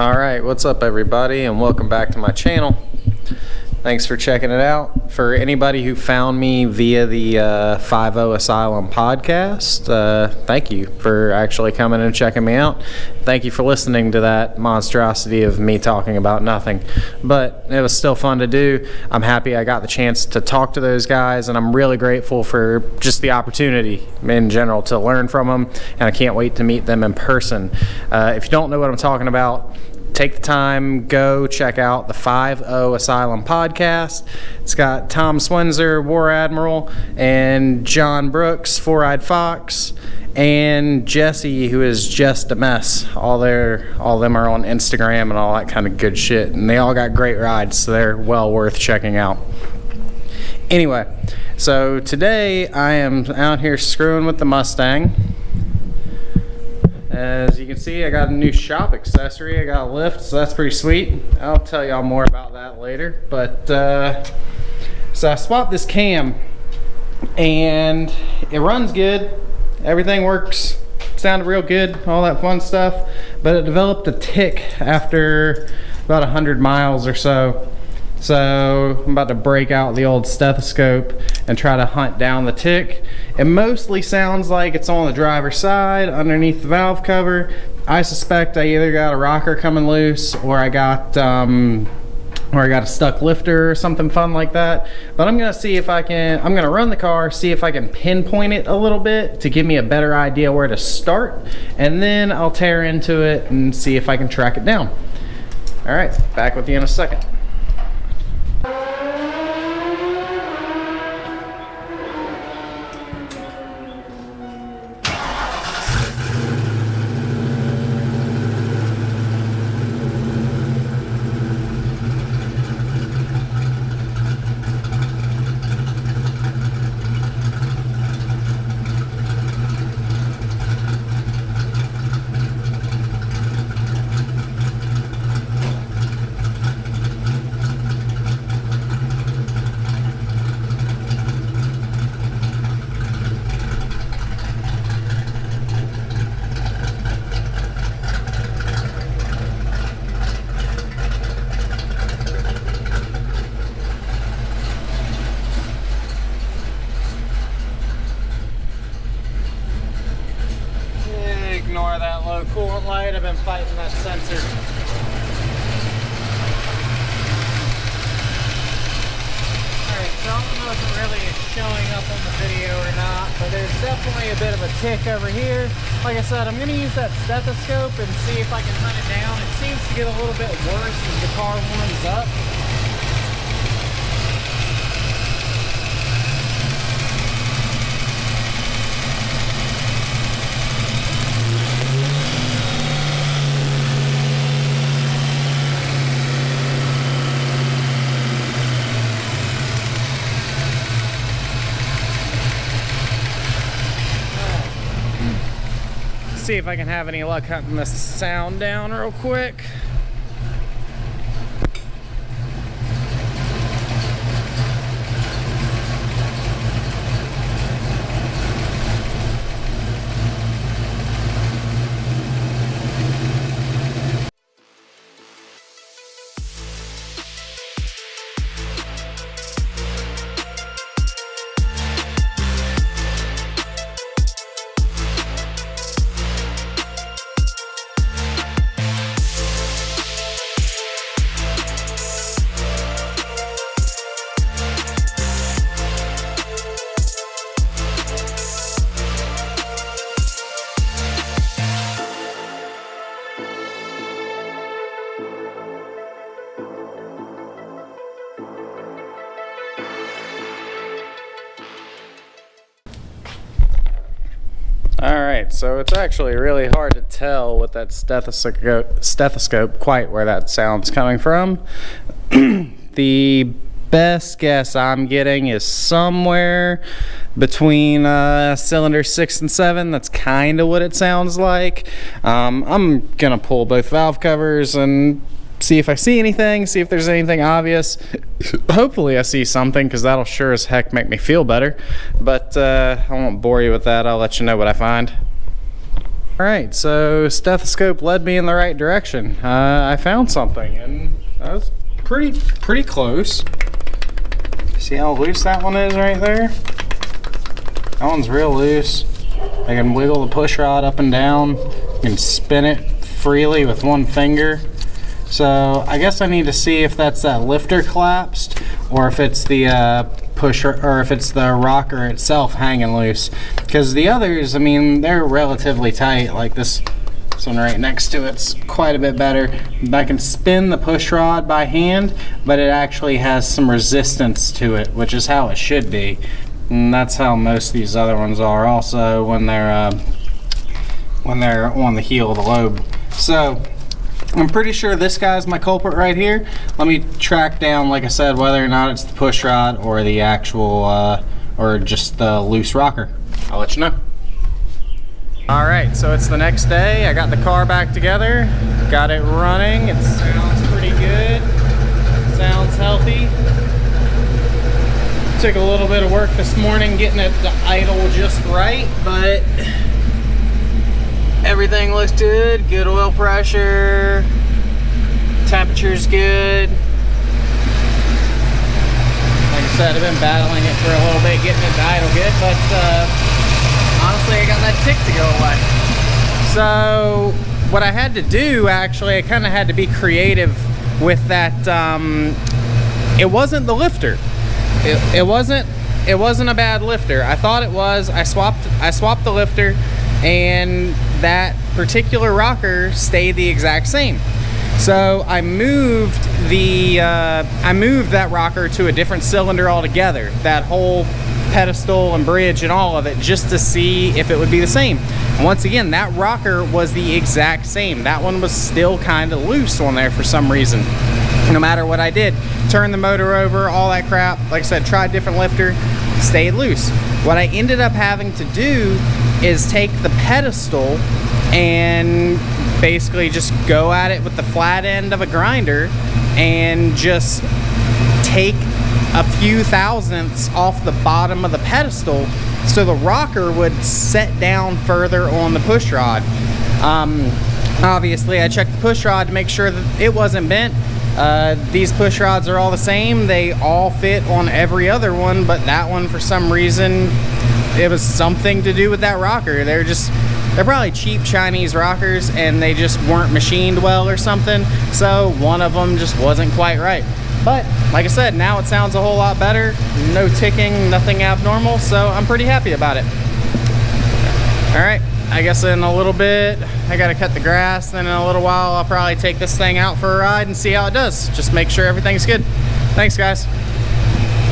Alright, what's up everybody, and welcome back to my channel. Thanks for checking it out. For anybody who found me via the 5-0 Asylum podcast, thank you for actually coming and checking me out. Thank you for listening to that monstrosity of me talking about nothing. But it was still fun to do. I'm happy I got the chance to talk to those guys, and I'm really grateful for just the opportunity in general to learn from them, and I can't wait to meet them in person. If you don't know what I'm talking about, take the time, go check out the 5-0 Asylum podcast. It's got Tom Swinzer, War Admiral, and John Brooks, Four-Eyed Fox, and Jesse, who is Just a Mess. All of them are on Instagram and all that kind of good shit, and they all got great rides, so they're well worth checking out. Anyway, so today I am out here screwing with the Mustang. As you can see, I got a new shop accessory. I got a lift, so that's pretty sweet. I'll tell y'all more about that later. But so I swapped this cam, and it runs good. Everything works, sounded real good, all that fun stuff. But it developed a tick after about 100 miles or so. So I'm about to break out the old stethoscope and try to hunt down the tick. It mostly sounds like it's on the driver's side underneath the valve cover. I suspect I either got a rocker coming loose or I got a stuck lifter or something fun like that. But I'm gonna see if I'm gonna run the car, see if I can pinpoint it a little bit to give me a better idea where to start, and then I'll tear into it and see if I can track it down. All right, back with you in a second. Ignore that low coolant light. I've been fighting that sensor. Alright, so I don't know if it really is showing up on the video or not, but there's definitely a bit of a tick over here. Like I said, I'm going to use that stethoscope and see if I can hunt it down. It seems to get a little bit worse as the car warms up. See if I can have any luck hunting this sound down real quick. Alright, so it's actually really hard to tell with that stethoscope quite where that sound's coming from. The best guess I'm getting is somewhere between cylinder 6 and 7. That's kind of what it sounds like. I'm gonna pull both valve covers and see if I see anything, see if there's anything obvious. Hopefully I see something, because that'll sure as heck make me feel better. But I won't bore you with that. I'll let you know what I find. All right, so stethoscope led me in the right direction. I found something, and that was pretty close. See how loose that one is right there? That one's real loose. I can wiggle the push rod up and down. You can spin it freely with one finger. So I guess I need to see if that's that lifter collapsed, or if it's the pusher, or if it's the rocker itself hanging loose. Because the others, I mean, they're relatively tight. Like this one right next to it's quite a bit better. I can spin the push rod by hand, but it actually has some resistance to it, which is how it should be. And that's how most of these other ones are also when they're on the heel of the lobe. So I'm pretty sure this guy's my culprit right here. Let me track down, like I said, whether or not it's the push rod or the actual, or just the loose rocker. I'll let you know. All right, so it's the next day. I got the car back together, got it running. It sounds pretty good, sounds healthy. Took a little bit of work this morning getting it to idle just right, but everything looks good. Good oil pressure, temperature's good. Like I said, I've been battling it for a little bit, getting it to idle good, but honestly, I got that tick to go away. So what I had to do, actually, I kind of had to be creative with that. It wasn't the lifter. It wasn't a bad lifter. I thought it was. I swapped the lifter, and that particular rocker stayed the exact same. So I moved that rocker to a different cylinder altogether. That whole pedestal and bridge and all of it, just to see if it would be the same. And once again, that rocker was the exact same. That one was still kind of loose on there for some reason. No matter what I did, turn the motor over, all that crap, like I said, tried different lifter, stayed loose. What I ended up having to do is take the pedestal and basically just go at it with the flat end of a grinder and just take a few thousandths off the bottom of the pedestal so the rocker would set down further on the push rod. Obviously, I checked the push rod to make sure that it wasn't bent. These push rods are all the same. They all fit on every other one, but that one, for some reason, it was something to do with that rocker. They're probably cheap Chinese rockers, and they just weren't machined well or something. So one of them just wasn't quite right. But like I said, now it sounds a whole lot better. No ticking, nothing abnormal, so I'm pretty happy about it. All right, I guess in a little bit, I gotta cut the grass. Then in a little while, I'll probably take this thing out for a ride and see how it does. Just make sure everything's good. Thanks, guys.